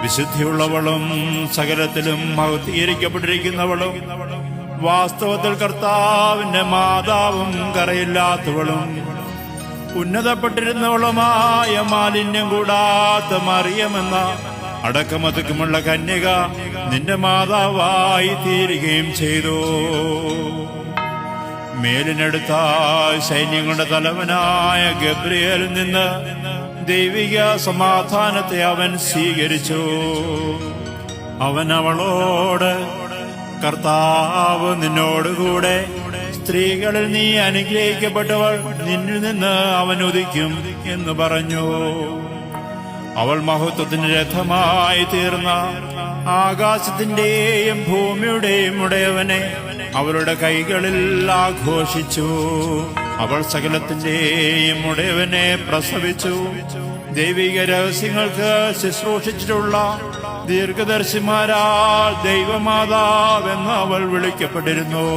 വിശുദ്ധിയുള്ളവളും സകലത്തിലും മഹത്വീകരിക്കപ്പെട്ടിരിക്കുന്നവളും വാസ്തവത്തിൽ കർത്താവിന്റെ മാതാവും കറയില്ലാത്തവളും ഉന്നതപ്പെട്ടിരുന്നവളുമായ മാലിന്യം കൂടാത്ത മറിയമെന്ന അടക്കമതുക്കുമുള്ള കന്യക നിന്റെ മാതാവായി തീരുകയും ചെയ്തു. മേലിനെടുത്ത സൈന്യങ്ങളുടെ തലവനായ ഗബ്രിയേലിൽ നിന്ന് ദൈവിക സമാധാനത്തെ അവൻ സ്വീകരിച്ചു. അവൻ അവളോട്, കർത്താവ് നിന്നോടുകൂടെ, സ്ത്രീകളിൽ നീ അനുഗ്രഹിക്കപ്പെട്ടവൾ, നിന്നിൽ നിന്ന് അവൻ ഉദിക്കും എന്ന് പറഞ്ഞു. അവൾ മഹത്വത്തിന് രഥമായി തീർന്ന ആകാശത്തിന്റെയും ഭൂമിയുടെയും ഉടയവനെ അവളുടെ കൈകളിൽ ആഘോഷിച്ചു. അവൾ സകലത്തിന്റെയും ഉടയവനെ പ്രസവിച്ചു. ദൈവിക രഹസ്യങ്ങൾക്ക് ശുശ്രൂഷിച്ചിട്ടുള്ള ദീർഘദർശിമാരാൽ ദൈവമാതാവെന്ന് അവൾ വിളിക്കപ്പെട്ടിരുന്നു.